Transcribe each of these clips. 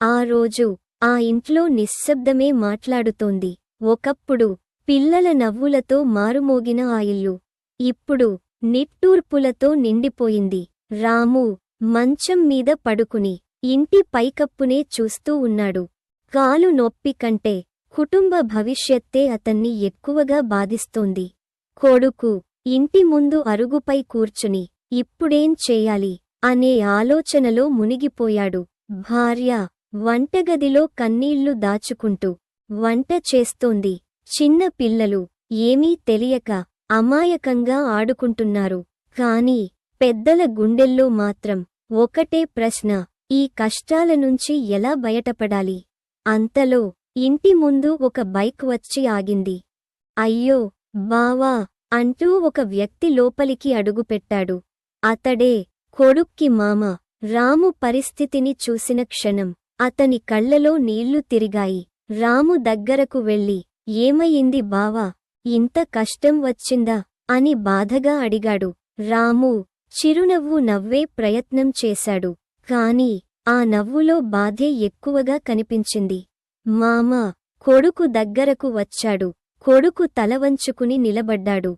ఆ రోజు ఆ ఇంట్లో నిశ్శబ్దమే మాట్లాడుతోంది. ఒకప్పుడు పిల్లల నవ్వులతో మారుమోగిన ఆ ఇల్లు ఇప్పుడు నిట్టూర్పులతో నిండిపోయింది. రాము మంచం మీద పడుకుని ఇంటి పైకప్పునే చూస్తూ ఉన్నాడు. కాలు నొప్పి కంటే కుటుంబ భవిష్యత్తే అతన్ని ఎక్కువగా బాధిస్తోంది. కొడుకు ఇంటి ముందు అరుగుపై కూర్చుని ఇప్పుడేం చేయాలి అనే ఆలోచనలో మునిగిపోయాడు. భార్య వంటగదిలో కన్నీళ్లు దాచుకుంటూ వంట చేస్తోంది. చిన్న పిల్లలు ఏమీ తెలియక అమాయకంగా ఆడుకుంటున్నారు. కాని పెద్దల గుండెల్లో మాత్రం ఒకటే ప్రశ్న, ఈ కష్టాల నుంచి ఎలా బయటపడాలి? అంతలో ఇంటి ముందు ఒక బైక్ వచ్చి ఆగింది. అయ్యో బావా అంటూ ఒక వ్యక్తి లోపలికి అడుగుపెట్టాడు. అతడే కొడుక్కి మామ. రాము పరిస్థితిని చూసిన క్షణం అతని కళ్లలో నీళ్లు తిరిగాయి. రాము దగ్గరకు వెళ్ళి, ఏమయింది బావా, ఇంత కష్టం వచ్చిందా అని బాధగా అడిగాడు. రాము చిరునవ్వు నవ్వే ప్రయత్నం చేశాడు. కాని ఆ నవ్వులో బాధే ఎక్కువగా కనిపించింది. మామా కొడుకు దగ్గరకు వచ్చాడు. కొడుకు తలవంచుకుని నిలబడ్డాడు.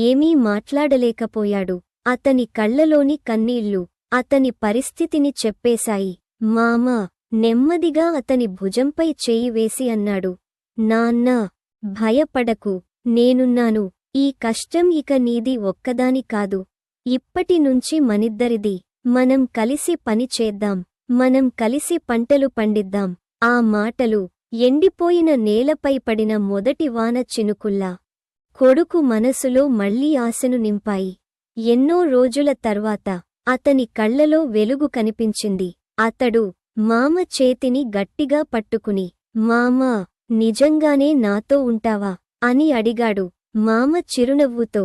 ఏమీ మాట్లాడలేకపోయాడు. అతని కళ్లలోని కన్నీళ్లు అతని పరిస్థితిని చెప్పేశాయి. మామా నెమ్మదిగా అతని భుజంపై చేయి వేసి అన్నాడు, నాన్నా భయపడకు, నేనున్నాను. ఈ కష్టం ఇక నీది ఒక్కదాని కాదు. ఇప్పటినుంచి మనిద్దరిది. మనం కలిసి పని చేద్దాం. మనం కలిసి పంటలు పండిద్దాం. ఆ మాటలు ఎండిపోయిన నేలపై పడిన మొదటి వాన చినుకుల్లా కొడుకు మనసులో మళ్లీ ఆశను నింపాయి. ఎన్నో రోజుల తర్వాత అతని కళ్లలో వెలుగు కనిపించింది. అతడు మామ చేతిని గట్టిగా పట్టుకుని, మామా నిజంగానే నాతో ఉంటావా అని అడిగాడు. మామ చిరునవ్వుతో,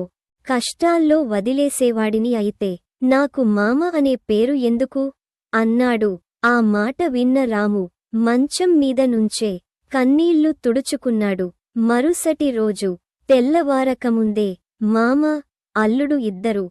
కష్టాల్లో వదిలేసేవాడిని అయితే నాకు మామ అనే పేరు ఎందుకు అన్నాడు. ఆ మాట విన్న రాము మంచం మీద నుంచే కన్నీళ్లు తుడుచుకున్నాడు. మరుసటి రోజు తెల్లవారకముందే మామ, అల్లుడు ఇద్దరూ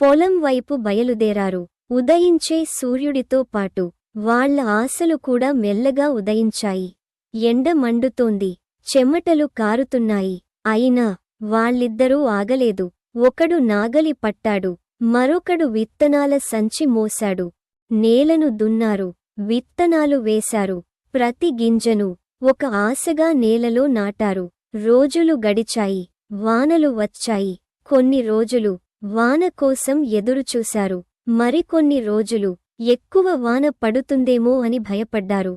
పొలం వైపు బయలుదేరారు. ఉదయించే సూర్యుడితో పాటు వాళ్ల ఆశలు కూడా మెల్లగా ఉదయించాయి. ఎండ మండుతోంది. చెమటలు కారుతున్నాయి. అయినా వాళ్ళిద్దరూ ఆగలేదు. ఒకడు నాగలి పట్టాడు. మరొకడు విత్తనాల సంచి మోశాడు. నేలను దున్నారు. విత్తనాలు వేశారు. ప్రతి గింజను ఒక ఆశగా నేలలో నాటారు. రోజులు గడిచాయి. వానలు వచ్చాయి. కొన్ని రోజులు వాన కోసం ఎదురుచూశారు. మరికొన్ని రోజులు ఎక్కువ వాన పడుతుందేమో అని భయపడ్డారు.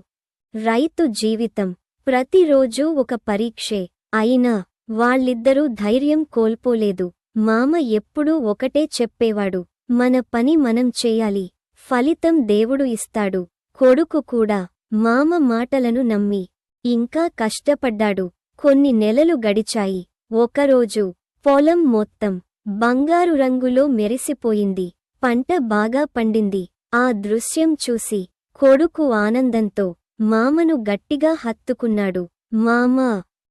రైతు జీవితం ప్రతిరోజూ ఒక పరీక్షే. అయినా వాళ్ళిద్దరూ ధైర్యం కోల్పోలేదు. మామ ఎప్పుడూ ఒకటే చెప్పేవాడు, మన పని మనం చేయాలి, ఫలితం దేవుడు ఇస్తాడు. కొడుకు కూడా మామ మాటలను నమ్మి ఇంకా కష్టపడ్డాడు. కొన్ని నెలలు గడిచాయి. ఒకరోజు పొలం మొత్తం బంగారు రంగులో మెరిసిపోయింది. పంట బాగా పండింది. ఆ దృశ్యం చూసి కొడుకు ఆనందంతో మామను గట్టిగా హత్తుకున్నాడు. మామా,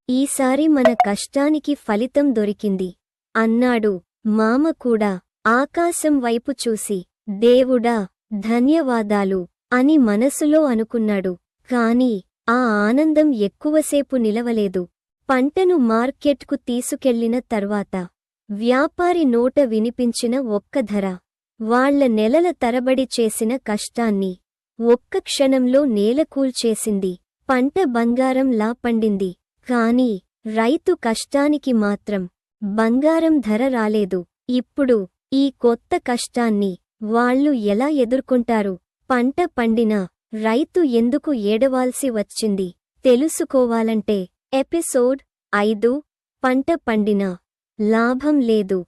ఈసారి మన కష్టానికి ఫలితం దొరికింది అన్నాడు. మామ కూడా ఆకాశం వైపు చూసి, దేవుడా ధన్యవాదాలు అని మనసులో అనుకున్నాడు. కాని ఆ ఆనందం ఎక్కువసేపు నిలవలేదు. పంటను మార్కెట్కు తీసుకెళ్లిన తర్వాత వ్యాపారి నోట వినిపించిన ఒక్క ధర వాళ్ల నెలల తరబడి చేసిన కష్టాన్ని ఒక్క క్షణంలో నేలకూల్చేసింది. పంట బంగారంలా పండింది. కాని రైతు కష్టానికి మాత్రం బంగారం ధర రాలేదు. ఇప్పుడు ఈ కొత్త కష్టాన్ని వాళ్ళు ఎలా ఎదుర్కొంటారు? పంట పండినా రైతు ఎందుకు ఏడవాల్సి వచ్చింది? తెలుసుకోవాలంటే ఎపిసోడ్ 5 పంట పండినా లాభం లేదు.